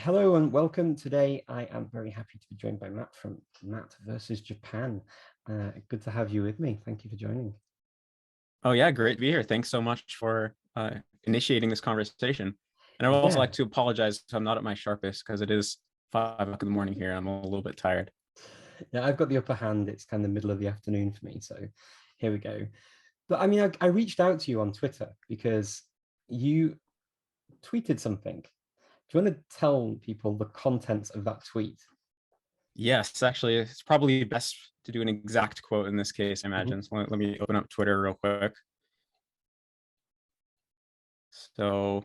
Hello and welcome. Today, I am very happy to be joined by Matt from Matt versus Japan. Good to have you with me. Thank you for joining. Oh yeah, great to be here. Thanks so much for initiating this conversation. And I would also Yeah, like to apologize if I'm not at my sharpest because it is 5 o'clock in the morning here. I'm a little bit tired. yeah, I've got the upper hand. It's kind of the middle of the afternoon for me. So here we go. But I mean, I reached out to you on Twitter because you tweeted something. Do you want to tell people the contents of that tweet? Yes, actually, it's probably best to do an exact quote in this case, I Mhm. imagine. So let me open up Twitter real quick. So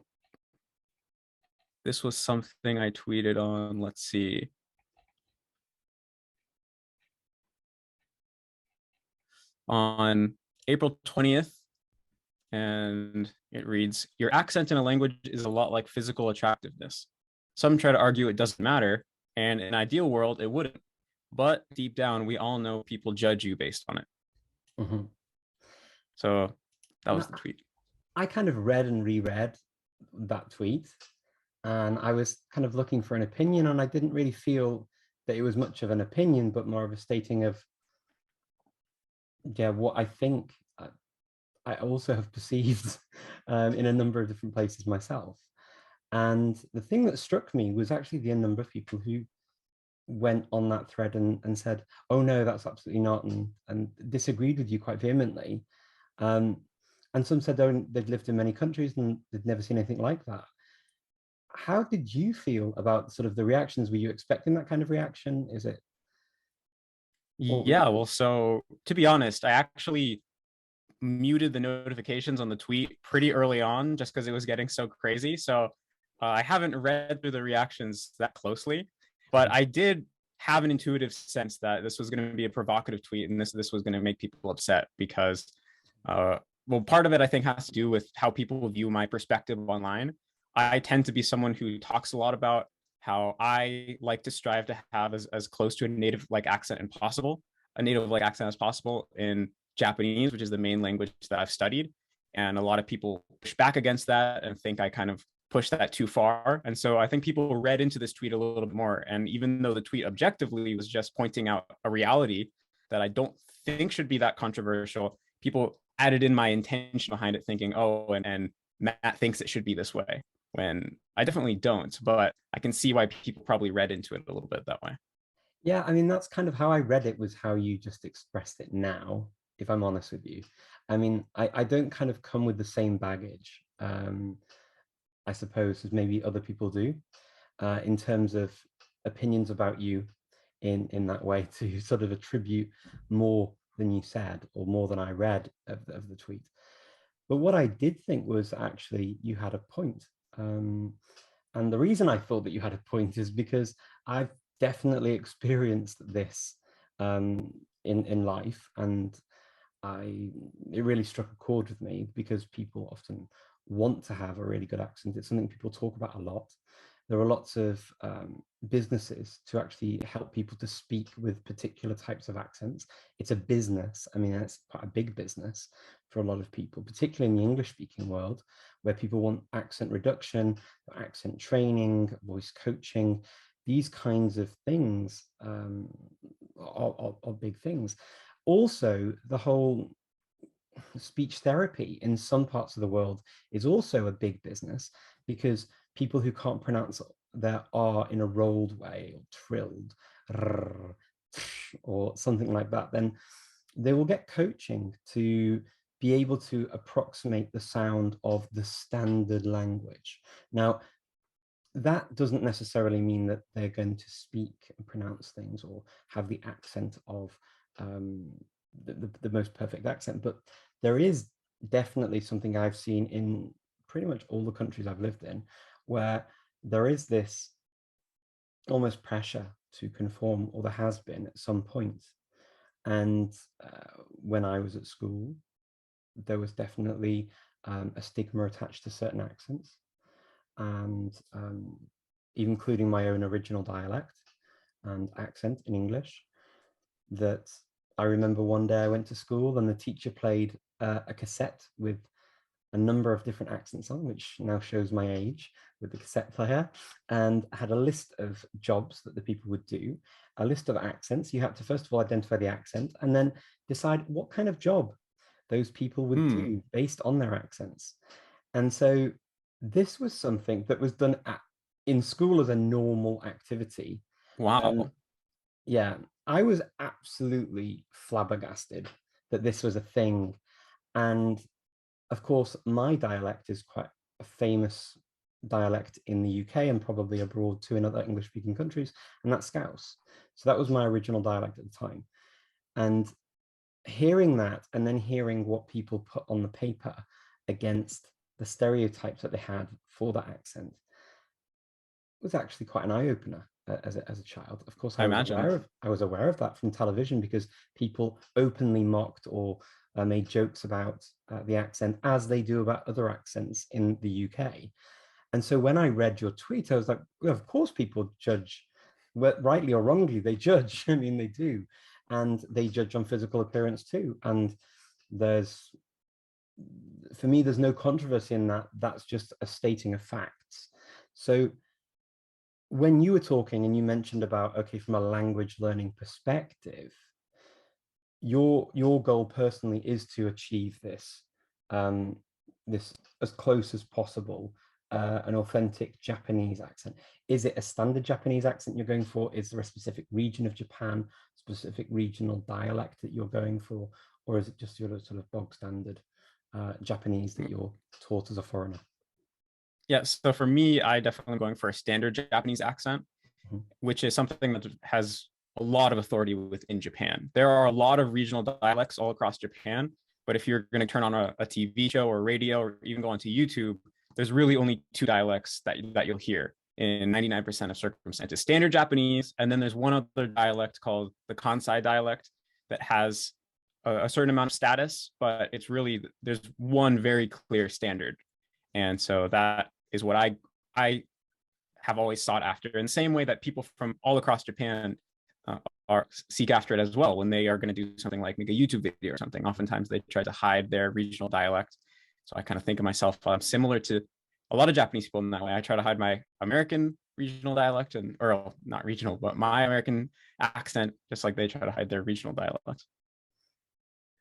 this was something I tweeted on, let's see, on April 20th. And it reads, your accent in a language is a lot like physical attractiveness. Some try to argue it doesn't matter, and in an ideal world, it wouldn't. But deep down, we all know people judge you based on it. Mhm. So that was Now, the tweet. I kind of read and reread that tweet, and I was kind of looking for an opinion, and I didn't really feel that it was much of an opinion, but more of a stating of, yeah, what I think I also have perceived in a number of different places myself. And the thing that struck me was actually the number of people who went on that thread and said, oh no, that's absolutely not, and disagreed with you quite vehemently. Um, and some said they'd lived in many countries and they'd never seen anything like that. How did you feel about sort of the reactions? Were you expecting that kind of reaction? Is it, or Yeah, well, so to be honest, I actually muted the notifications on the tweet pretty early on just because it was getting so crazy. So I haven't read through the reactions that closely, but I did have an intuitive sense that this was going to be a provocative tweet and this was going to make people upset because, well, part of it I think has to do with how people view my perspective online. I tend to be someone who talks a lot about how I like to strive to have as close to a native like accent as possible, a native like accent as possible in Japanese, which is the main language that I've studied. And a lot of people push back against that and think I kind of push that too far. And so I think people read into this tweet a little bit more. And even though the tweet objectively was just pointing out a reality that I don't think should be that controversial, people added in my intention behind it, thinking, oh, and Matt thinks it should be this way, when I definitely don't. But I can see why people probably read into it a little bit that way. yeah, I mean, that's kind of how I read it, was how you just expressed it now, if I'm honest with you. I mean, I don't kind of come with the same baggage, I suppose, as maybe other people do, in terms of opinions about you in that way, to sort of attribute more than you said or more than I read of the tweet. But what I did think was actually you had a point. And the reason I thought that you had a point is because I've definitely experienced this in life, and it really struck a chord with me because people often want to have a really good accent. It's something people talk about a lot. There are lots of businesses to actually help people to speak with particular types of accents. It's a business. I mean, it's quite a big business for a lot of people, particularly in the English speaking world, where people want accent reduction, accent training, voice coaching. These kinds of things are big things. Also, the whole speech therapy in some parts of the world is also a big business, because people who can't pronounce their R in a rolled way or trilled or something like that, then they will get coaching to be able to approximate the sound of the standard language. Now, that doesn't necessarily mean that they're going to speak and pronounce things or have the accent of um, the most perfect accent, but there is definitely something I've seen in pretty much all the countries I've lived in, where there is this almost pressure to conform, or there has been at some point. And when I was at school, there was definitely a stigma attached to certain accents, and including my own original dialect and accent in English. That I remember one day I went to school and the teacher played a cassette with a number of different accents on, which now shows my age with the cassette player, and had a list of jobs that the people would do, a list of accents. You had to first of all identify the accent and then decide what kind of job those people would do based on their accents. And so this was something that was done in school as a normal activity. Wow. Yeah, I was absolutely flabbergasted that this was a thing. And of course, my dialect is quite a famous dialect in the UK and probably abroad too in other English speaking countries, and that's Scouse. So that was my original dialect at the time. And hearing that and then hearing what people put on the paper against the stereotypes that they had for that accent was actually quite an eye-opener as a child. Of course, I imagine. I was aware of that from television because people openly mocked or made jokes about the accent as they do about other accents in the UK. And so when I read your tweet, I was like, well, of course people judge, rightly or wrongly, they judge. I mean, they do. And they judge on physical appearance too. And for me, there's no controversy in that. That's just a stating of facts. So when you were talking and you mentioned about, okay, from a language learning perspective, your goal personally is to achieve this, this as close as possible, an authentic Japanese accent. Is it a standard Japanese accent you're going for? Is there a specific region of Japan, specific regional dialect that you're going for? Or is it just your sort of bog standard Japanese that you're taught as a foreigner? Yeah, so for me, I definitely am going for a standard Japanese accent, Mhm. which is something that has a lot of authority within Japan. There are a lot of regional dialects all across Japan, but if you're going to turn on a TV show or radio or even go onto YouTube, there's really only two dialects that you'll hear in 99% of circumstances: standard Japanese, and then there's one other dialect called the Kansai dialect that has a certain amount of status, but it's really, there's one very clear standard. And so that is what I have always sought after, in the same way that people from all across Japan seek after it as well. When they are going to do something like make a YouTube video or something, oftentimes they try to hide their regional dialect. So I kind of think of myself, I'm similar to a lot of Japanese people in that way. I try to hide my American regional dialect, or not regional, but my American accent, just like they try to hide their regional dialect.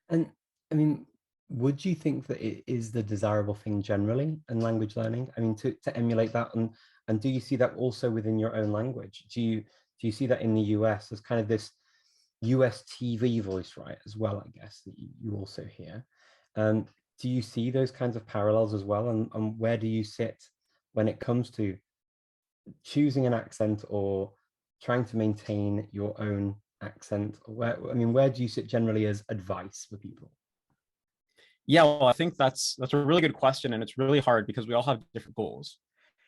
And I mean, would you think that it is the desirable thing generally in language learning? I mean, to emulate that, and do you see that also within your own language? Do you see that in the US as kind of this US TV voice, right, as well, I guess, that you also hear? Um, do you see those kinds of parallels as well? And where do you sit when it comes to choosing an accent or trying to maintain your own accent? Where do you sit generally as advice for people? Yeah, well, I think that's a really good question, and it's really hard because we all have different goals.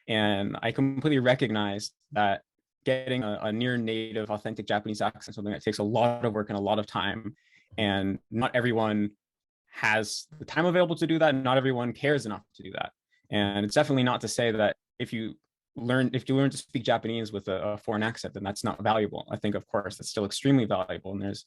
And I completely recognize that getting a near native, authentic Japanese accent is something that takes a lot of work and a lot of time. And not everyone has the time available to do that, and not everyone cares enough to do that. And it's definitely not to say that if you learn to speak Japanese with a foreign accent, then that's not valuable. I think, of course, that's still extremely valuable, and there's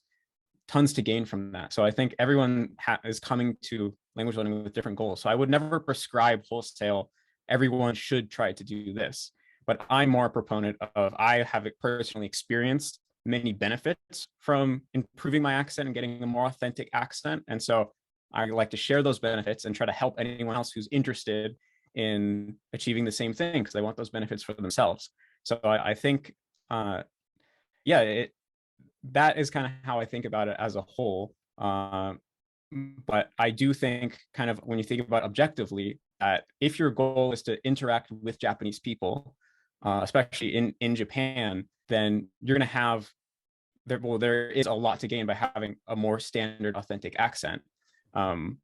tons to gain from that. So I think everyone is coming to language learning with different goals. So I would never prescribe wholesale, everyone should try to do this. But I'm more a proponent of, I have personally experienced many benefits from improving my accent and getting a more authentic accent. And so I like to share those benefits and try to help anyone else who's interested in achieving the same thing, because they want those benefits for themselves. So I think, yeah, that is kind of how I think about it as a whole. But I do think, kind of, when you think about objectively, that if your goal is to interact with Japanese people, especially in Japan, then you're going to have there is a lot to gain by having a more standard, authentic accent. Um,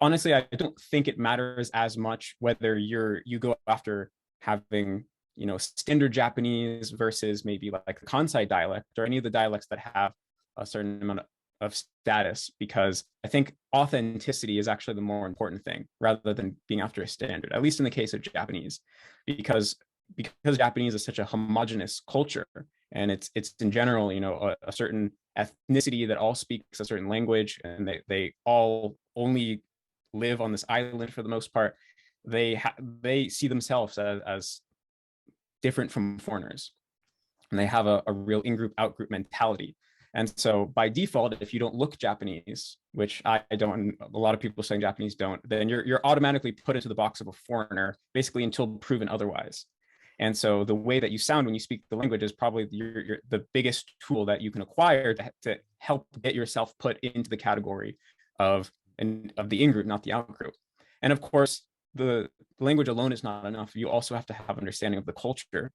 Honestly, I don't think it matters as much whether you go after having, standard Japanese versus maybe like the Kansai dialect or any of the dialects that have a certain amount of status, because I think authenticity is actually the more important thing rather than being after a standard, at least in the case of Japanese, because Japanese is such a homogenous culture, and it's in general, a certain ethnicity that all speaks a certain language, and they all only live on this island for the most part, they see themselves as different from foreigners, and they have a real in-group out-group mentality. And so by default, if you don't look Japanese, which I don't, a lot of people saying Japanese don't, then you're automatically put into the box of a foreigner, basically until proven otherwise. And so the way that you sound when you speak the language is probably the biggest tool that you can acquire to help get yourself put into the category of the in-group, not the out-group. And of course, the language alone is not enough. You also have to have understanding of the culture.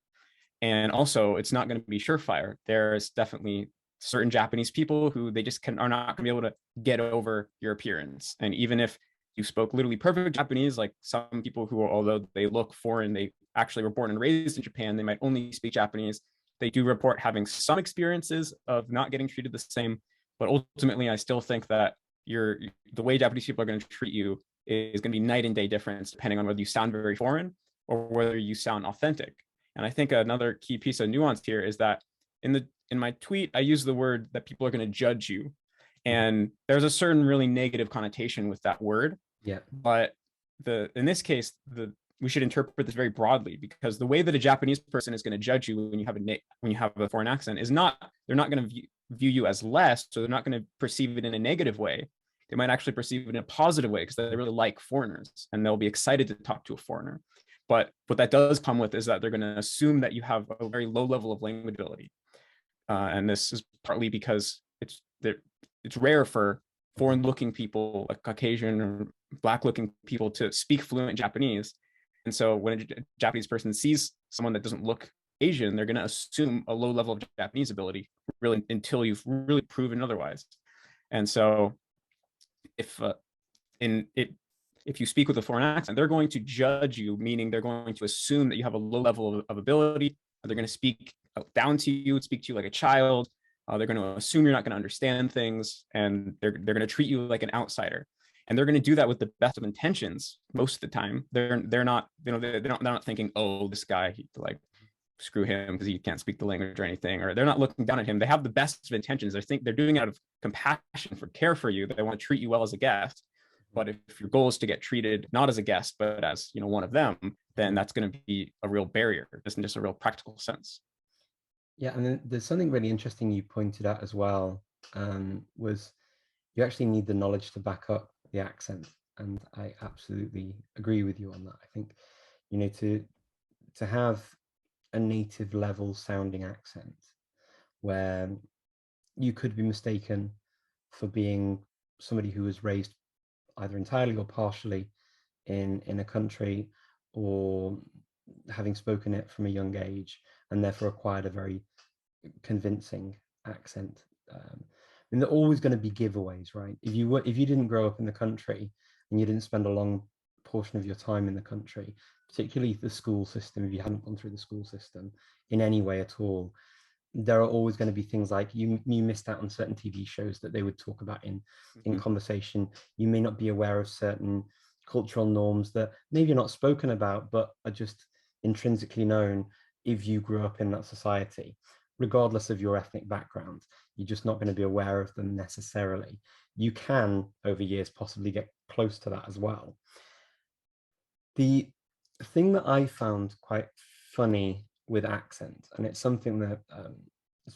And also, it's not going to be surefire. There's definitely certain Japanese people who they just are not going to be able to get over your appearance. And even if you spoke literally perfect Japanese, like some people who, although they look foreign, they actually were born and raised in Japan, they might only speak Japanese. They do report having some experiences of not getting treated the same. But ultimately, I still think that the way Japanese people are going to treat you is going to be night and day difference, depending on whether you sound very foreign or whether you sound authentic. And I think another key piece of nuance here is that in my tweet, I use the word that people are going to judge you. And there's a certain really negative connotation with that word. Yeah. But in this case, we should interpret this very broadly, because the way that a Japanese person is going to judge you when you have a foreign accent is they're not going to view you as less, so they're not going to perceive it in a negative way. They might actually perceive it in a positive way because they really like foreigners and they'll be excited to talk to a foreigner. But what that does come with is that they're going to assume that you have a very low level of language ability. And this is partly because it's rare for foreign-looking people, like Caucasian or Black-looking people, to speak fluent Japanese. And so when a Japanese person sees someone that doesn't look Asian, they're going to assume a low level of Japanese ability, really, until you've really proven otherwise. And so if you speak with a foreign accent, they're going to judge you, meaning they're going to assume that you have a low level of ability. They're going to speak down to you, speak to you like a child. They're going to assume you're not going to understand things, and they're going to treat you like an outsider. And they're going to do that with the best of intentions most of the time. They're not thinking, oh, this guy, like, screw him because he can't speak the language or anything, or they're not looking down at him. They have the best of intentions. They're doing it out of compassion, for care for you. They want to treat you well as a guest. But if your goal is to get treated not as a guest, but as, one of them, then that's going to be a real barrier, just in just a real practical sense. Yeah, and then there's something really interesting you pointed out as well, was you actually need the knowledge to back up the accent. And I absolutely agree with you on that. I think, to have a native level sounding accent where you could be mistaken for being somebody who was raised either entirely or partially in a country, or having spoken it from a young age and therefore acquired a very convincing accent. And there are always going to be giveaways, right? If you didn't grow up in the country and you didn't spend a long portion of your time in the country, particularly the school system, if you hadn't gone through the school system in any way at all, there are always going to be things like you missed out on certain TV shows that they would talk about in conversation. You may not be aware of certain cultural norms that maybe are not spoken about, but are just intrinsically known if you grew up in that society. Regardless of your ethnic background, you're just not going to be aware of them necessarily. You can, over years, possibly get close to that as well. The thing that I found quite funny with accent, and it's something that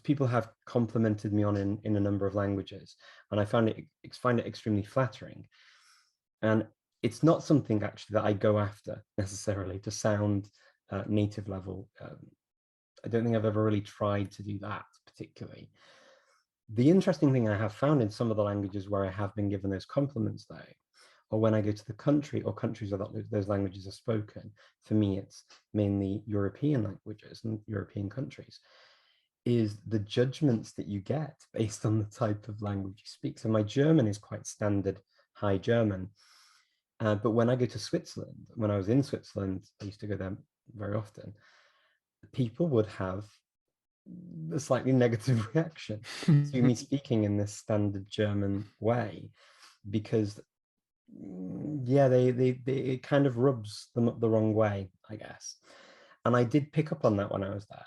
people have complimented me on in a number of languages, and I find it extremely flattering. And it's not something actually that I go after necessarily, to sound native level. I don't think I've ever really tried to do that particularly. The interesting thing I have found in some of the languages where I have been given those compliments, though, or when I go to the country or countries where those languages are spoken, for me, it's mainly European languages and European countries, is the judgments that you get based on the type of language you speak. So my German is quite standard High German. But when I go to Switzerland, when I was in Switzerland, I used to go there very often, people would have a slightly negative reaction to me speaking in this standard German way, because it kind of rubs them up the wrong way, I guess. And I did pick up on that when I was there.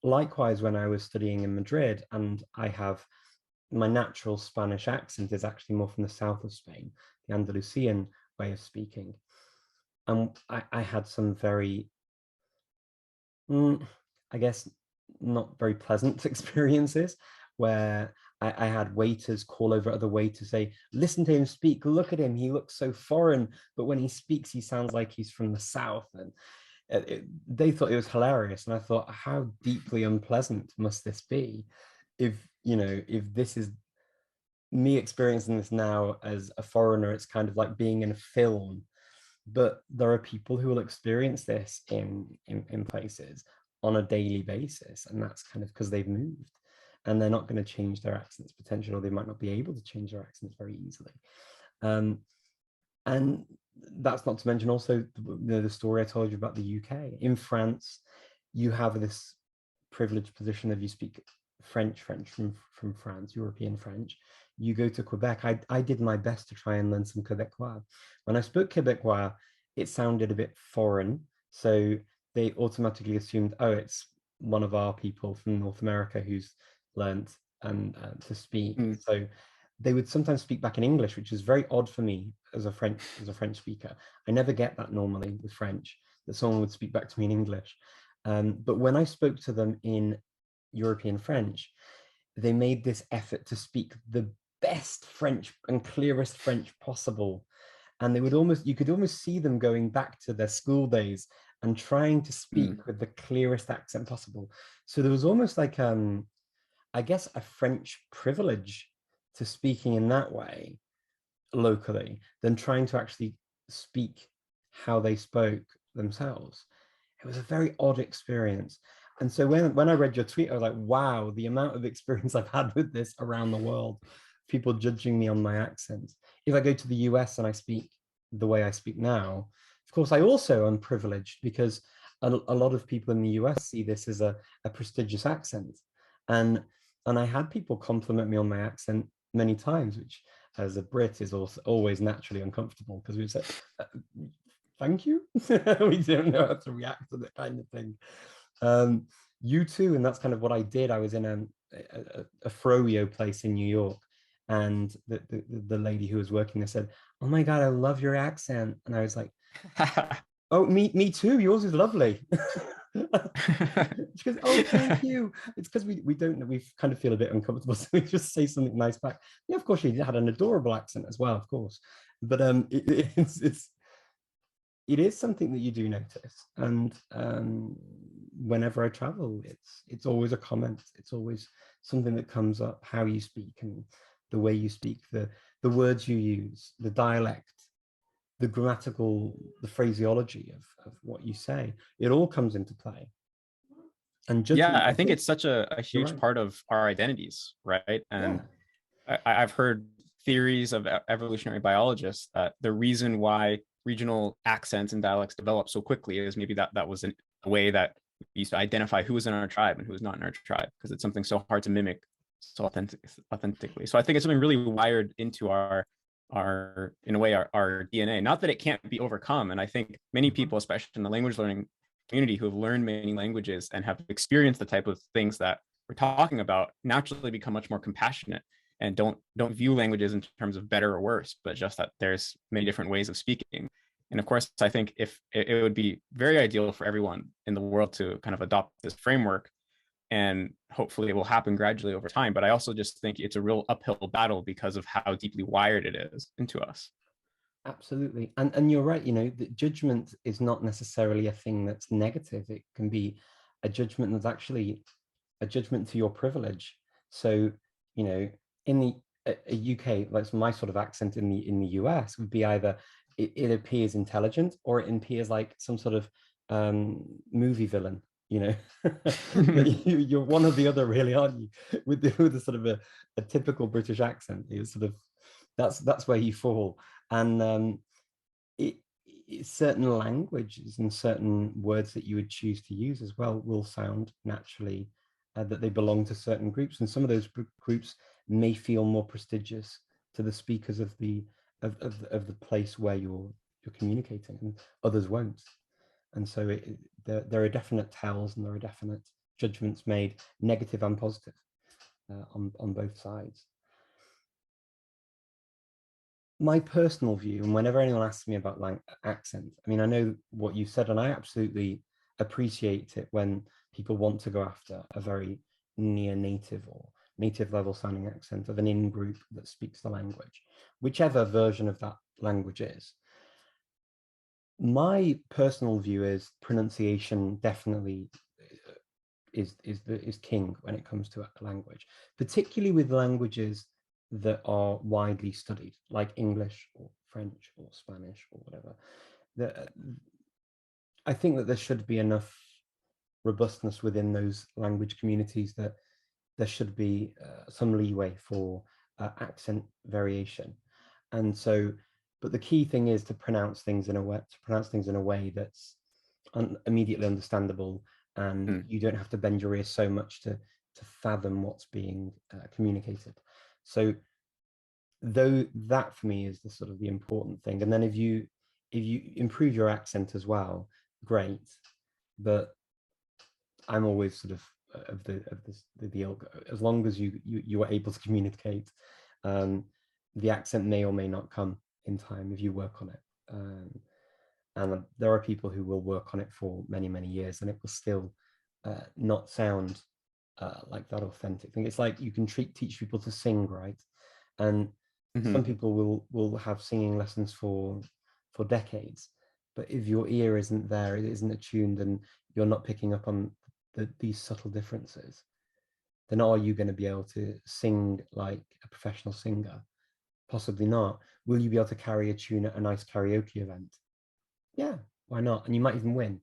Likewise, when I was studying in Madrid, and my natural Spanish accent is actually more from the south of Spain, the Andalusian way of speaking. And I had some very, I guess, not very pleasant experiences where I had waiters call over other waiters, say, listen to him speak, look at him, he looks so foreign, but when he speaks, he sounds like he's from the South. And they thought it was hilarious. And I thought, how deeply unpleasant must this be if, you know, if this is me experiencing this now as a foreigner, it's kind of like being in a film. But there are people who will experience this in places on a daily basis, and that's kind of because they've moved and they're not going to change their accents potentially, or they might not be able to change their accents very easily. And that's not to mention also the story I told you about the UK. In France, you have this privileged position of you speak French from France, European French. You go to Quebec. I did my best to try and learn some Quebecois. When I spoke Quebecois, it sounded a bit foreign. So they automatically assumed, oh, it's one of our people from North America who's learned and to speak. So they would sometimes speak back in English, which is very odd for me as a French speaker. I never get that normally with French, that someone would speak back to me in English. But when I spoke to them in European French, they made this effort to speak the best French and clearest French possible. And they would almost, you could almost see them going back to their school days and trying to speak with the clearest accent possible. So there was almost like, I guess, a French privilege to speaking in that way locally than trying to actually speak how they spoke themselves. It was a very odd experience. And so when I read your tweet, I was like, wow, the amount of experience I've had with this around the world, people judging me on my accent. If I go to the US and I speak the way I speak now, of course, I also am privileged because a lot of people in the US see this as a prestigious accent. And I had people compliment me on my accent many times, which as a Brit is also always naturally uncomfortable because we say, thank you. We don't know how to react to that kind of thing. You too, and that's kind of what I did. I was in a froyo place in New York, and the lady who was working there said, "Oh my God, I love your accent," and I was like, "Oh, me too. Yours is lovely." She goes, "Oh, thank you." It's because we don't know, we kind of feel a bit uncomfortable, so we just say something nice back. Yeah, of course, she had an adorable accent as well, of course, but it is something that you do notice. And whenever I travel, it's always a comment. It's always something that comes up, how you speak and the way you speak, the words you use, the dialect, the grammatical, the phraseology of what you say. It all comes into play. And Yeah, judgment, I I think think it's such a you're huge right. part of our identities, right? Yeah. And I've heard theories of evolutionary biologists that the reason why regional accents and dialects develop so quickly is maybe that was a way that we used to identify who was in our tribe and who was not in our tribe, because it's something so hard to mimic so authentically. So I think it's something really wired into our in a way our DNA. Not that it can't be overcome. And I think many people, especially in the language learning community, who have learned many languages and have experienced the type of things that we're talking about, naturally become much more compassionate and don't view languages in terms of better or worse, but just that there's many different ways of speaking. And of course, I think if it would be very ideal for everyone in the world to kind of adopt this framework, and hopefully it will happen gradually over time. But I also just think it's a real uphill battle because of how deeply wired it is into us. Absolutely. And you're right, you know, the judgment is not necessarily a thing that's negative. It can be a judgment that's actually a judgment to your privilege. So, you know, in the UK, like my sort of accent in the US would be either it appears intelligent or it appears like some sort of movie villain, you know. You're one or the other, really, aren't you? With the sort of a typical British accent, you sort of that's where you fall. And it, certain languages and certain words that you would choose to use as well will sound naturally that they belong to certain groups, and some of those groups may feel more prestigious to the speakers of the the place where you're communicating, and others won't. And so there are definite tells and there are definite judgments made, negative and positive, on both sides. my personal view, and whenever anyone asks me about accent, I mean, I know what you said, and I absolutely appreciate it when people want to go after a very near native or native level sounding accent of an in group that speaks the language, whichever version of that language is. My personal view is pronunciation definitely is king when it comes to a language, particularly with languages that are widely studied, like English or French or Spanish or whatever. The, I think that there should be enough robustness within those language communities that there should be some leeway for accent variation. And so, but the key thing is to pronounce things in a way that's immediately understandable, and Mm. you don't have to bend your ears so much to fathom what's being communicated. So though that for me is the sort of the important thing. And then if you improve your accent as well, great. But I'm always sort of the ilk, as long as you are able to communicate, um, the accent may or may not come in time if you work on it. And there are people who will work on it for many years, and it will still not sound like that authentic thing. It's like you can teach people to sing, right? And Hmm. some people will have singing lessons for decades, but if your ear isn't there, it isn't attuned, and you're not picking up on these subtle differences, then are you going to be able to sing like a professional singer? Possibly not. Will you be able to carry a tune at a nice karaoke event? Yeah, why not? And you might even win.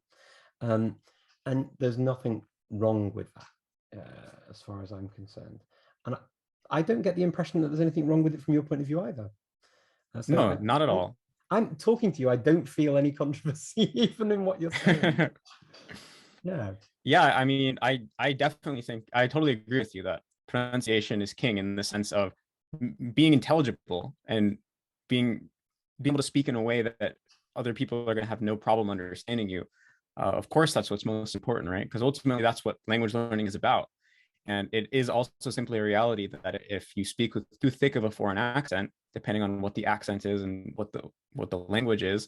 Um, and there's nothing wrong with that, as far as I'm concerned. And I don't get the impression that there's anything wrong with it from your point of view either. So No, not at all. I'm talking to you. I don't feel any controversy even in what you're saying. Yeah. Yeah, I mean, I definitely think I totally agree with you that pronunciation is king in the sense of being intelligible and being being able to speak in a way that other people are going to have no problem understanding you. Of course, that's what's most important, right? Because ultimately, that's what language learning is about. And it is also simply a reality that if you speak with too thick of a foreign accent, depending on what the accent is and what the language is,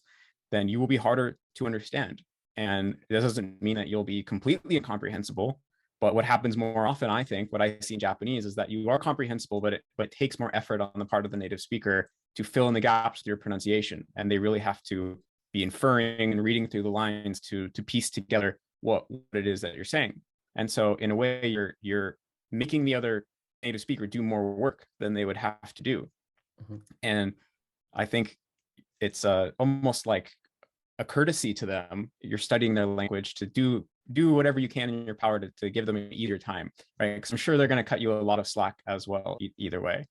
then you will be harder to understand. And this doesn't mean that you'll be completely incomprehensible. But what happens more often, I think, what I see in Japanese is that you are comprehensible, but it takes more effort on the part of the native speaker to fill in the gaps with your pronunciation. And they really have to be inferring and reading through the lines to piece together what it is that you're saying. And so in a way, you're making the other native speaker do more work than they would have to do. Mhm. And I think it's almost like a courtesy to them. You're studying their language to do whatever you can in your power to give them an easier time, right? Because I'm sure they're going to cut you a lot of slack as well, either way.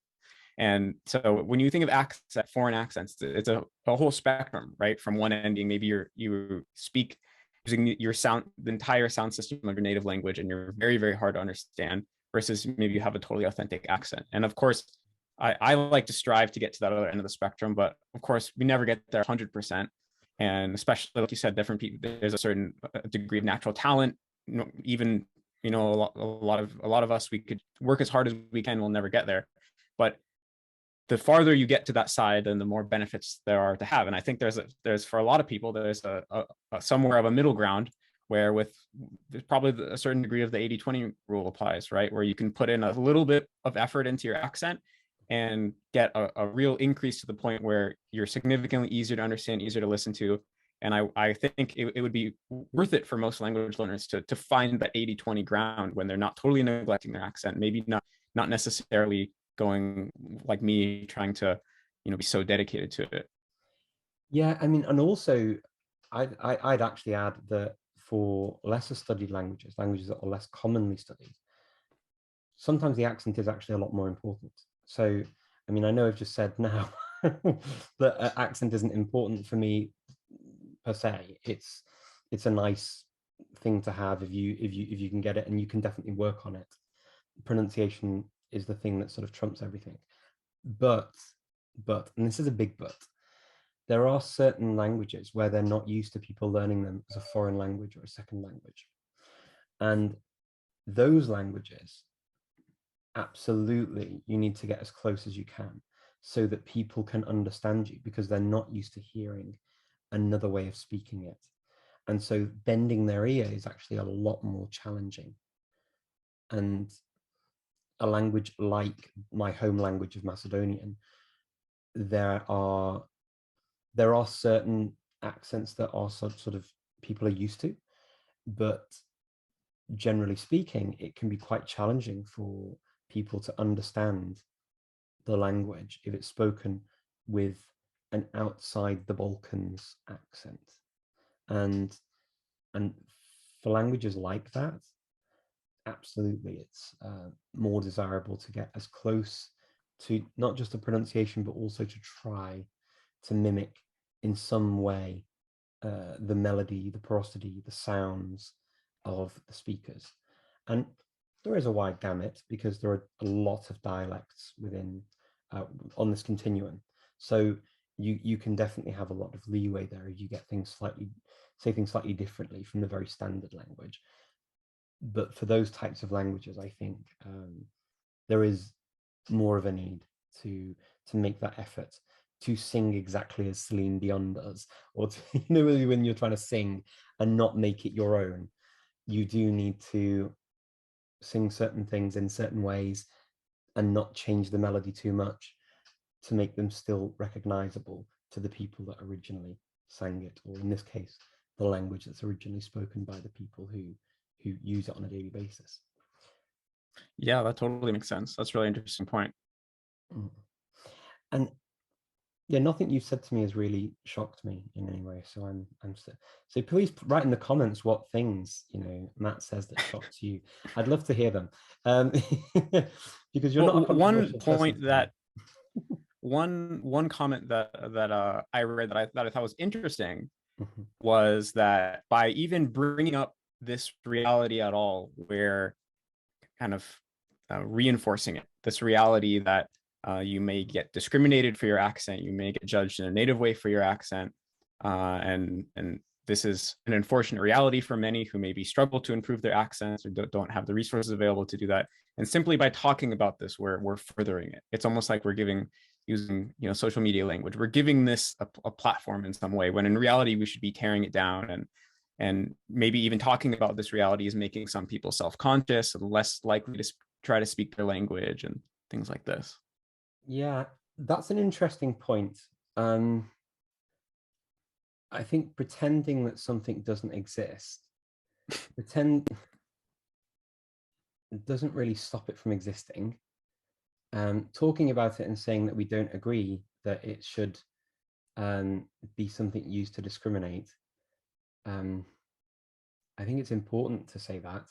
And so when you think of accent, foreign accents, it's a whole spectrum, right? From one end being maybe you speak using your sound, the entire sound system of your native language, and you're very hard to understand, versus maybe you have a totally authentic accent. And of course, I like to strive to get to that other end of the spectrum, but of course, we never get there 100%. And especially like you said, different people, there's a certain degree of natural talent. Even a lot of us, we could work as hard as we can, we'll never get there. But the farther you get to that side, then the more benefits there are to have. And I think there's for a lot of people, there's a somewhere of a middle ground where with there's probably a certain degree of the 80-20 rule applies, right? Where you can put in a little bit of effort into your accent and get a real increase to the point where you're significantly easier to understand, easier to listen to. And I think it would be worth it for most language learners to find that 80-20 ground when they're not totally neglecting their accent, maybe not necessarily going like me trying to be so dedicated to it. Yeah, I mean, and also I'd actually add that for lesser studied languages, languages that are less commonly studied, sometimes the accent is actually a lot more important. So, I mean, I know I've just said now that accent isn't important for me per se. It's a nice thing to have if you can get it, and you can definitely work on it. Pronunciation is the thing that sort of trumps everything. But and this is a big but, there are certain languages where they're not used to people learning them as a foreign language or a second language. And those languages, absolutely, you need to get as close as you can. so that people can understand you, because they're not used to hearing another way of speaking it. And so bending their ear is actually a lot more challenging. And a language like my home language of Macedonian, there are certain accents that are sort of people are used to, but generally speaking, it can be quite challenging for people to understand the language if it's spoken with an outside the Balkans accent. And for languages like that, absolutely, it's more desirable to get as close to not just the pronunciation, but also to try to mimic in some way the melody, the prosody, the sounds of the speakers. And there is a wide gamut, because there are a lot of dialects within on this continuum. So you can definitely have a lot of leeway there if you get things say things slightly differently from the very standard language. But for those types of languages, I think there is more of a need to make that effort to sing exactly as Celine Dion does, or to, when you're trying to sing and not make it your own, you do need to sing certain things in certain ways and not change the melody too much to make them still recognizable to the people that originally sang it, or in this case, the language that's originally spoken by the people who use it on a daily basis. Yeah, that totally makes sense. That's a really interesting point. And yeah, nothing you've said to me has really shocked me in any way. So I'm still. So please write in the comments what things Matt says that shocks you. I'd love to hear them, because you're not a one controversial point person. that one comment that I read that I thought was interesting was that by even bringing up this reality at all, we're kind of reinforcing it. This reality that you may get discriminated for your accent, you may get judged in a native way for your accent, and this is an unfortunate reality for many who maybe struggle to improve their accents or don't have the resources available to do that. And simply by talking about this, we're furthering it. It's almost like we're using social media language. We're giving this a platform in some way, when in reality we should be tearing it down, and maybe even talking about this reality is making some people self-conscious and less likely to try to speak their language and things like this. Yeah, that's an interesting point. I think pretending that something doesn't exist, doesn't really stop it from existing. Talking about it and saying that we don't agree that it should be something used to discriminate, I think it's important to say that.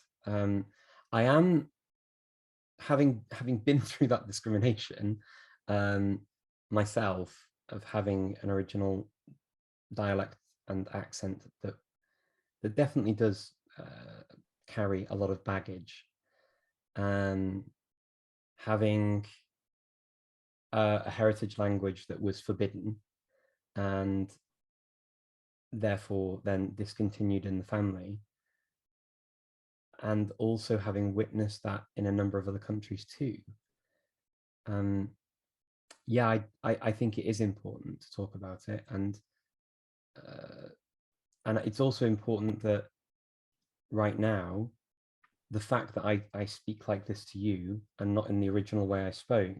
I am having been through that discrimination myself, of having an original dialect and accent that definitely does carry a lot of baggage. Having a heritage language that was forbidden and therefore then discontinued in the family, and also having witnessed that in a number of other countries too. Yeah, I think it is important to talk about it, and it's also important that right now, the fact that I speak like this to you and not in the original way I spoke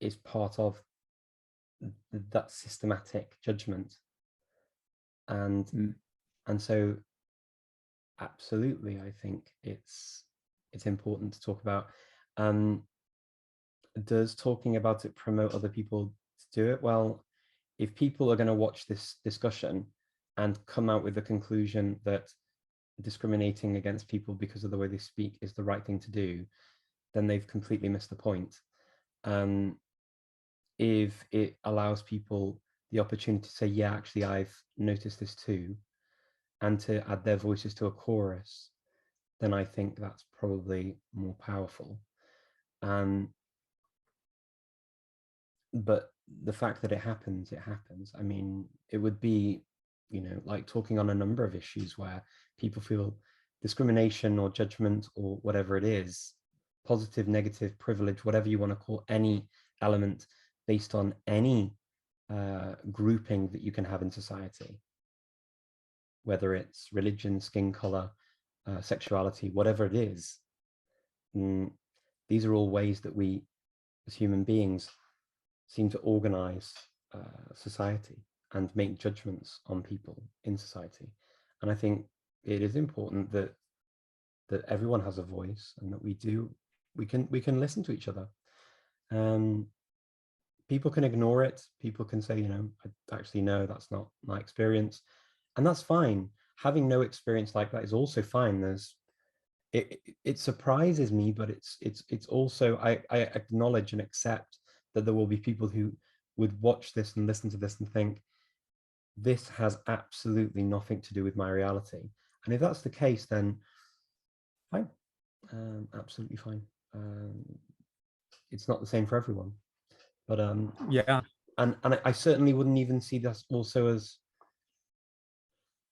is part of that systematic judgment. And so absolutely, I think it's important to talk about. Does talking about it promote other people to do it? Well, if people are going to watch this discussion and come out with the conclusion that discriminating against people because of the way they speak is the right thing to do, then they've completely missed the point. If it allows people the opportunity to say, yeah, actually, I've noticed this too, and to add their voices to a chorus, then I think that's probably more powerful. But the fact that it happens. I mean, it would be, like talking on a number of issues where people feel discrimination or judgment or whatever it is, positive, negative, privilege, whatever you want to call any element based on any grouping that you can have in society, whether it's religion, skin color, sexuality, whatever it is. These are all ways that we, as human beings, seem to organize society and make judgments on people in society. And I think it is important that everyone has a voice, and that we can listen to each other. People can ignore it. People can say, I actually no, that's not my experience, and that's fine. Having no experience like that is also fine. It surprises me, but it's also, I acknowledge and accept that there will be people who would watch this and listen to this and think, this has absolutely nothing to do with my reality. And if that's the case, then fine, absolutely fine. It's not the same for everyone, but yeah, and I certainly wouldn't even see this also as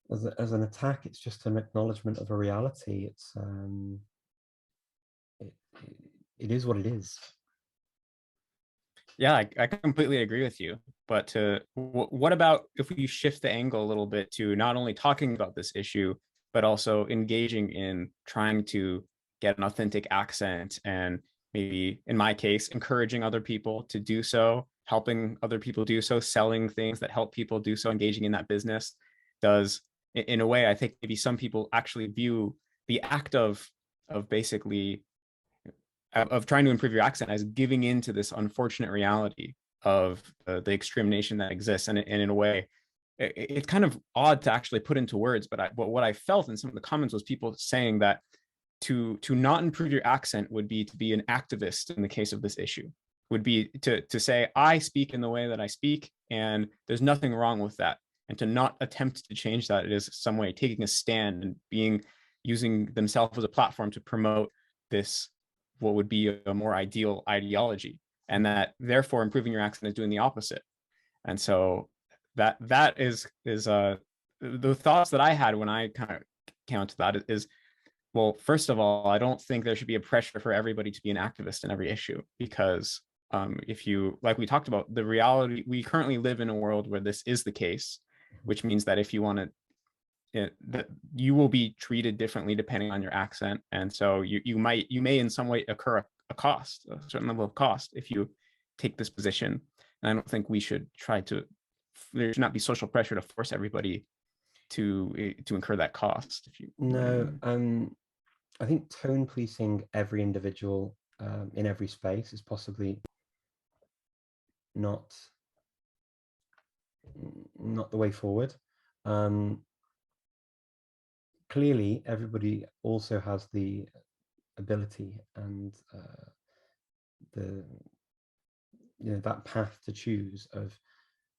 an attack. It's just an acknowledgement of a reality. It is what it is. yeah, I completely agree with you. But what about if we shift the angle a little bit to not only talking about this issue, but also engaging in trying to get an authentic accent, and maybe in my case, encouraging other people to do so, helping other people do so, selling things that help people do so, engaging in that business does, in a way, I think maybe some people actually view the act of basically of trying to improve your accent as giving into this unfortunate reality of the discrimination that exists. And in a way, it's kind of odd to actually put into words, but what I felt in some of the comments was people saying that to not improve your accent would be to be an activist in the case of this issue, would be to say, I speak in the way that I speak, and there's nothing wrong with that. And to not attempt to change that, it is some way taking a stand and using themselves as a platform to promote this, what would be a more ideal ideology, and that therefore improving your accent is doing the opposite. And so that is the thoughts that I had when I kind of came to that is, well, first of all, I don't think there should be a pressure for everybody to be an activist in every issue, because if you, like we talked about, the reality, we currently live in a world where this is the case, which means that if you want to, that you will be treated differently depending on your accent. And so you may in some way incur a cost, a certain level of cost, if you take this position. And I don't think we should there should not be social pressure to force everybody to incur that cost. If you No, I think tone policing every individual in every space is possibly not the way forward. Clearly, everybody also has the ability and that path to choose of,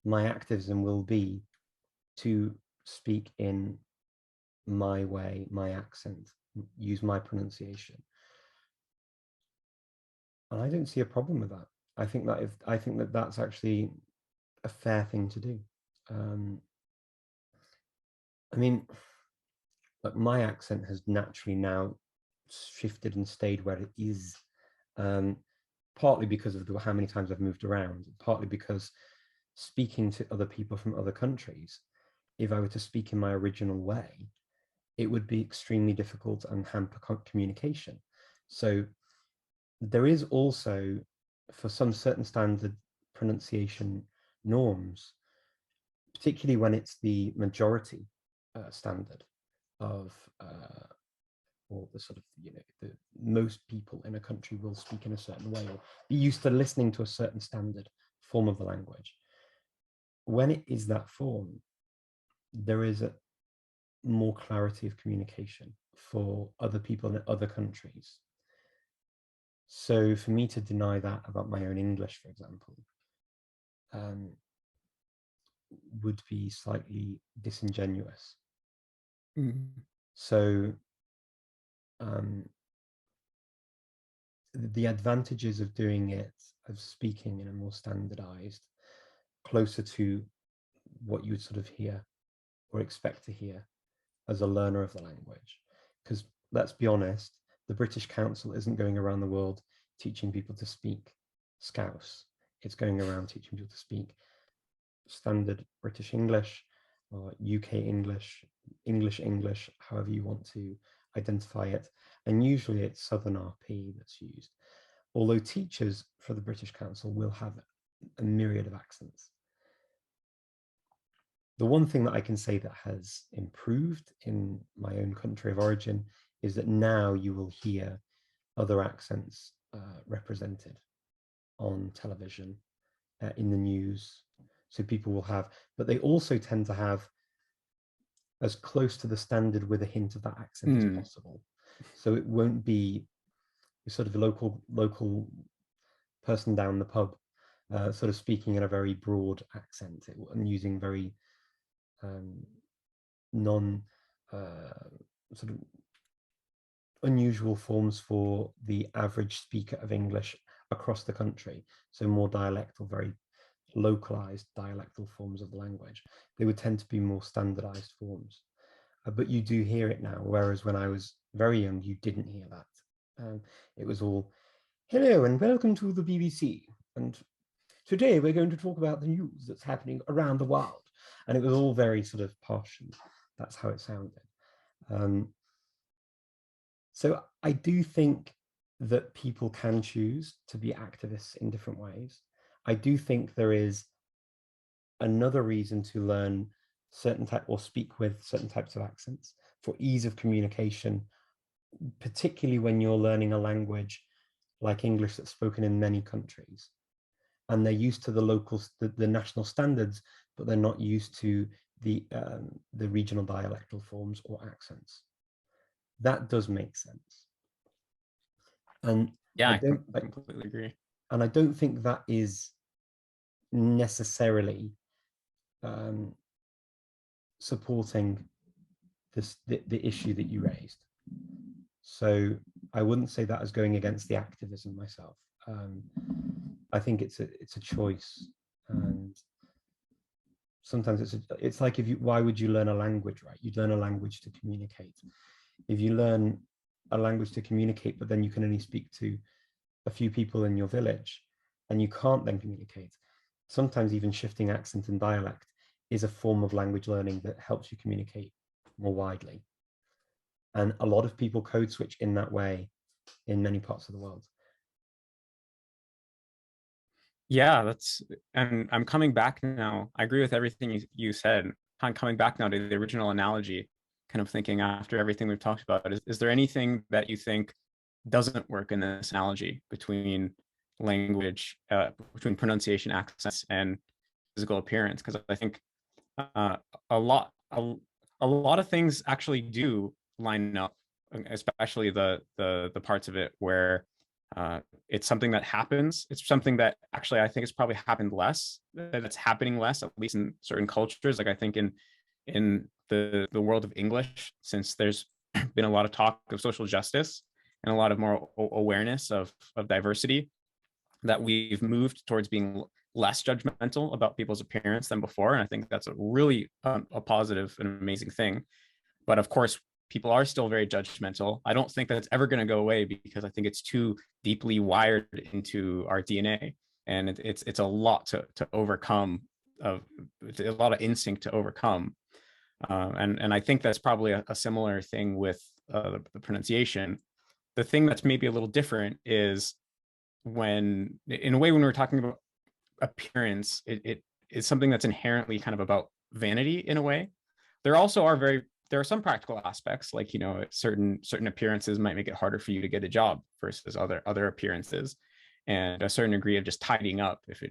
my activism will be to speak in my way, my accent, use my pronunciation. And I don't see a problem with that. I think that that's actually a fair thing to do. I mean, like, my accent has naturally now shifted and stayed where it is, partly because of how many times I've moved around, partly because speaking to other people from other countries, if I were to speak in my original way, it would be extremely difficult and hamper communication. So there is also, for some certain standard pronunciation norms, particularly when it's the majority standard of, or the sort of, the most people in a country will speak in a certain way, or be used to listening to a certain standard form of the language. When it is that form, there is a more clarity of communication for other people in other countries. So for me to deny that about my own English, for example, would be slightly disingenuous. Mm-hmm. So the advantages of doing it, of speaking in a more standardized, closer to what you would sort of hear or expect to hear as a learner of the language. Because let's be honest, the British Council isn't going around the world teaching people to speak Scouse. it's going around teaching people to speak standard British English or UK English, English, however you want to identify it. And usually it's Southern RP that's used. Although teachers for the British Council will have a myriad of accents. The one thing that I can say that has improved in my own country of origin is that now you will hear other accents represented on television, in the news. So people will have, but they also tend to have as close to the standard with a hint of that accent as possible. So it won't be sort of a local person down the pub sort of speaking in a very broad accent and using very sort of unusual forms for the average speaker of English across the country. So more dialectal, very localized dialectal forms of the language. They would tend to be more standardized forms. But you do hear it now, whereas when I was very young, you didn't hear that. It was all, hello and welcome to the BBC. And today we're going to talk about the news that's happening around the world. And it was all very sort of posh, and that's how it sounded. So I do think that people can choose to be activists in different ways. I do think there is another reason to learn certain type or speak with certain types of accents for ease of communication, particularly when you're learning a language like English that's spoken in many countries. And they're used to the local, the national standards, but they're not used to the regional dialectal forms or accents. That does make sense. And yeah, I completely agree. And I don't think that is necessarily supporting the issue that you raised. So I wouldn't say that as going against the activism myself. I think it's a choice, and sometimes it's like why would you learn a language, right? You'd learn a language to communicate. If you learn a language to communicate, but then you can only speak to a few people in your village, and you can't then communicate. Sometimes even shifting accent and dialect is a form of language learning that helps you communicate more widely. And a lot of people code switch in that way in many parts of the world. Yeah, and I'm coming back now. I agree with everything you said. I'm coming back now to the original analogy, kind of thinking after everything we've talked about, is there anything that you think doesn't work in this analogy between language, between pronunciation, accents, and physical appearance? Because I think a lot of things actually do line up, especially the parts of it where it's something that happens. It's something that actually I think it's probably happened less. That's happening less, at least in certain cultures. Like I think in the world of English, since there's been a lot of talk of social justice and a lot of more awareness of diversity, that we've moved towards being less judgmental about people's appearance than before. And I think that's a really a positive and amazing thing. But of course, people are still very judgmental. I don't think that's ever going to go away because I think it's too deeply wired into our DNA, and it's a lot to overcome. It's a lot of instinct to overcome, and I think that's probably a similar thing with the pronunciation. The thing that's maybe a little different is when, in a way, when we're talking about appearance, it is something that's inherently kind of about vanity in a way. There are some practical aspects, like, you know, certain appearances might make it harder for you to get a job versus other appearances, and a certain degree of just tidying up, if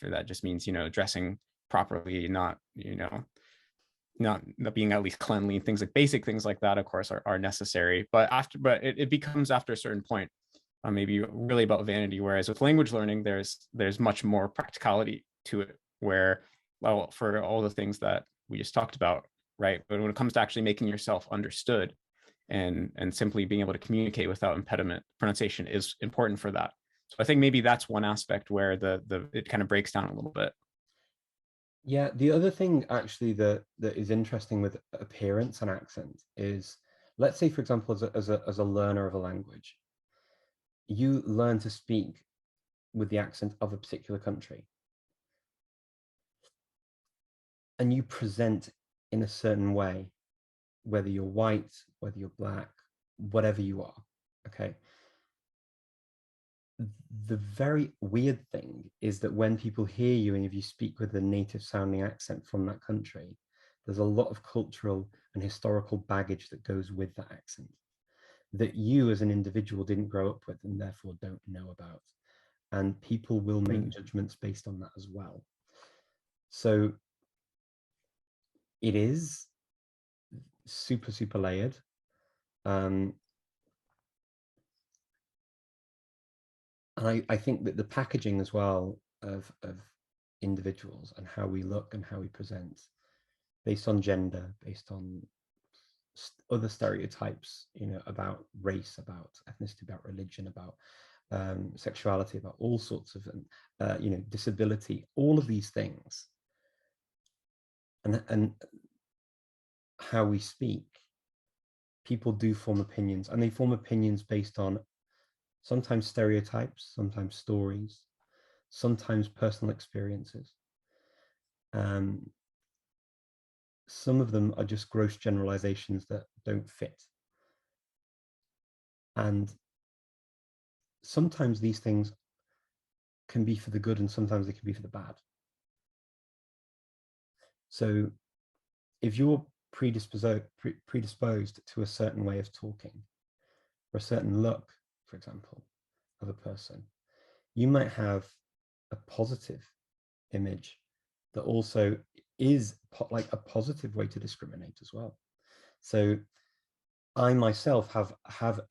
that just means, you know, dressing properly, not being at least cleanly, things like basic things like that, of course, are necessary. But it becomes, after a certain point, maybe really about vanity. Whereas with language learning, there's much more practicality to it, where, well, for all the things that we just talked about, right? But when it comes to actually making yourself understood and simply being able to communicate without impediment, pronunciation is important for that. So I think maybe that's one aspect where it kind of breaks down a little bit. Yeah, the other thing actually that is interesting with appearance and accent is, let's say, for example, as a learner of a language, you learn to speak with the accent of a particular country, and you present in a certain way, whether you're white, whether you're black, whatever you are, okay? The very weird thing is that when people hear you and if you speak with a native sounding accent from that country, there's a lot of cultural and historical baggage that goes with that accent that you as an individual didn't grow up with and therefore don't know about. And people will make judgments based on that as well. So it is super, super layered. And I think that the packaging as well of individuals and how we look and how we present based on gender, based on other stereotypes, you know, about race, about ethnicity, about religion, about sexuality, about all sorts of, you know, disability, all of these things, and how we speak, people do form opinions, and they form opinions based on sometimes stereotypes, sometimes stories, sometimes personal experiences. Some of them are just gross generalizations that don't fit. And sometimes these things can be for the good and sometimes they can be for the bad. So if you're predisposed to a certain way of talking or a certain look, for example, of a person, you might have a positive image that also is like a positive way to discriminate as well. So I myself have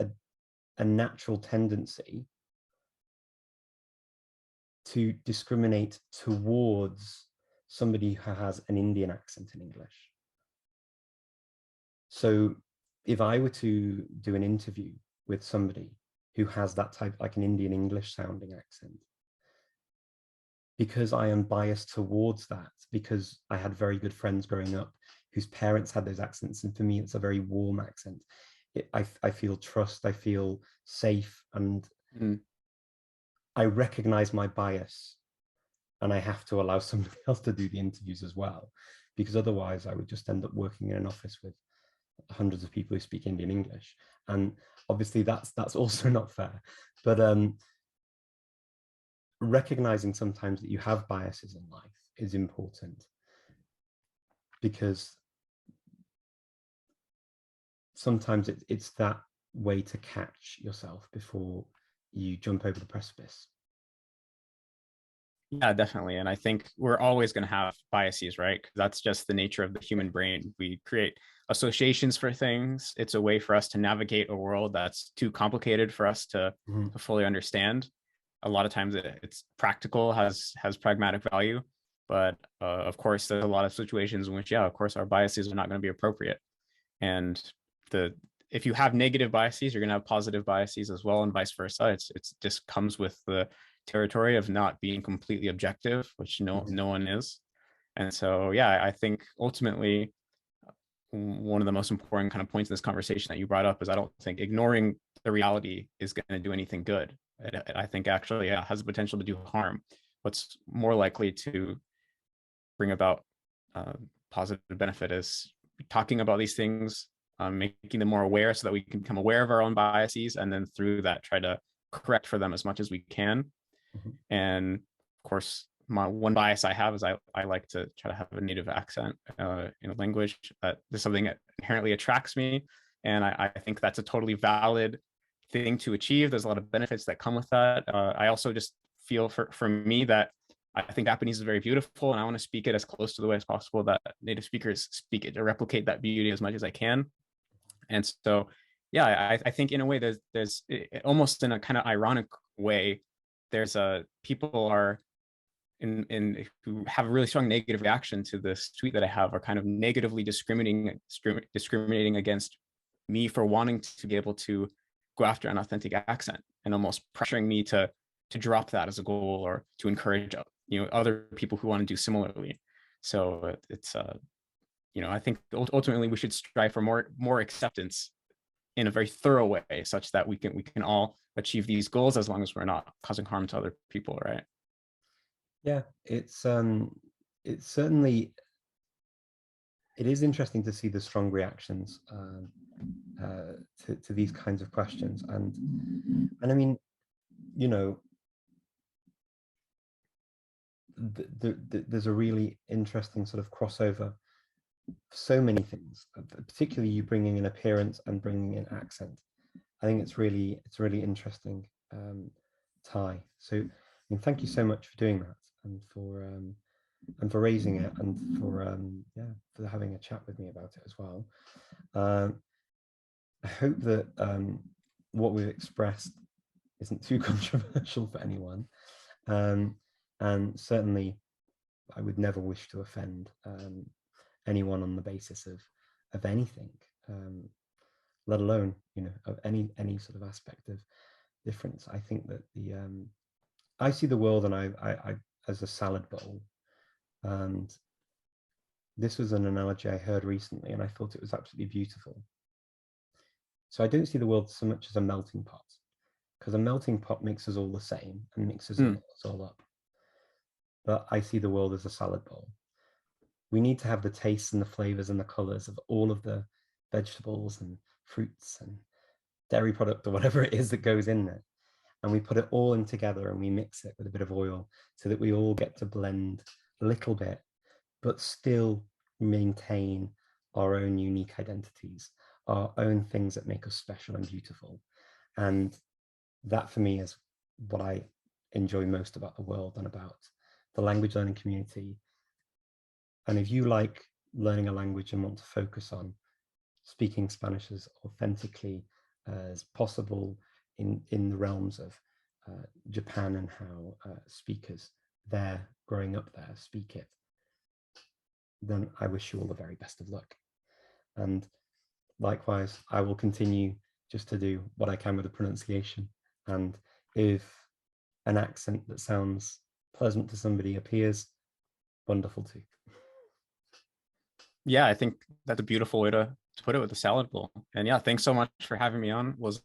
a natural tendency to discriminate towards somebody who has an Indian accent in English. So if I were to do an interview with somebody who has that type, like an Indian English sounding accent, because I am biased towards that, because I had very good friends growing up whose parents had those accents, and for me, it's a very warm accent. I feel trust, I feel safe, and I recognize my bias, and I have to allow somebody else to do the interviews as well, because otherwise I would just end up working in an office with hundreds of people who speak Indian English, and obviously that's also not fair. But recognizing sometimes that you have biases in life is important, because sometimes it's that way to catch yourself before you jump over the precipice. Yeah, definitely. And I think we're always going to have biases, right? Because that's just the nature of the human brain. We create associations for things. It's a way for us to navigate a world that's too complicated for us to fully understand. A lot of times it's practical, has pragmatic value. But of course, there's a lot of situations in which, yeah, of course, our biases are not going to be appropriate. And if you have negative biases, you're going to have positive biases as well, and vice versa. It's just comes with the territory of not being completely objective, which no one is. And so, yeah, I think ultimately one of the most important kind of points in this conversation that you brought up is I don't think ignoring the reality is going to do anything good. I think actually, yeah, has the potential to do harm. What's more likely to bring about positive benefit is talking about these things, making them more aware so that we can become aware of our own biases, and then through that try to correct for them as much as we can. And of course, my one bias I have is I like to try to have a native accent in a language. There's something that inherently attracts me, and I think that's a totally valid thing to achieve. There's a lot of benefits that come with that. I also just feel for me that I think Japanese is very beautiful, and I want to speak it as close to the way as possible that native speakers speak it, to replicate that beauty as much as I can. And so, yeah, I think in a way there's almost in a kind of ironic way, there's people are in who have a really strong negative reaction to this tweet that I have, are kind of negatively discriminating against me for wanting to be able to go after an authentic accent, and almost pressuring me to drop that as a goal, or to encourage other people who want to do similarly. So it's I think ultimately we should strive for more acceptance in a very thorough way, such that we can all achieve these goals as long as we're not causing harm to other people, right? Yeah, it's certainly, it is interesting to see the strong reactions to these kinds of questions, and I mean, you know, there's a really interesting sort of crossover. So many things, particularly you bringing in appearance and bringing in accent. I think it's really interesting tie. So, I mean, thank you so much for doing that, and for raising it, and for yeah, for having a chat with me about it as well. I hope that what we've expressed isn't too controversial for anyone, and certainly I would never wish to offend anyone on the basis of anything, let alone, you know, of any sort of aspect of difference. I think that the I see the world, and I as a salad bowl, and this was an analogy I heard recently, and I thought it was absolutely beautiful. So I don't see the world so much as a melting pot, because a melting pot makes us all the same and mixes us all up. But I see the world as a salad bowl. We need to have the tastes and the flavors and the colors of all of the vegetables and fruits and dairy product or whatever it is that goes in there. And we put it all in together and we mix it with a bit of oil so that we all get to blend a little bit, but still maintain our own unique identities, our own things that make us special and beautiful. And that for me is what I enjoy most about the world and about the language learning community. And if you like learning a language and want to focus on speaking Spanish as authentically as possible in the realms of Japan, and how speakers there growing up there speak it, then I wish you all the very best of luck. And likewise, I will continue just to do what I can with the pronunciation. And if an accent that sounds pleasant to somebody appears, wonderful too. Yeah, I think that's a beautiful way to put it, with the salad bowl. And yeah, thanks so much for having me on. It was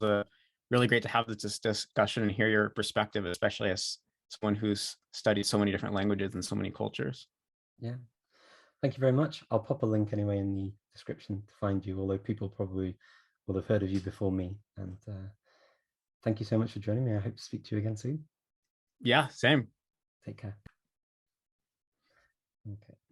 really great to have this discussion and hear your perspective, especially as someone who's studied so many different languages and so many cultures. Yeah. Thank you very much. I'll pop a link anyway in the description to find you, although people probably will have heard of you before me. And thank you so much for joining me. I hope to speak to you again soon. Yeah, same. Take care. Okay.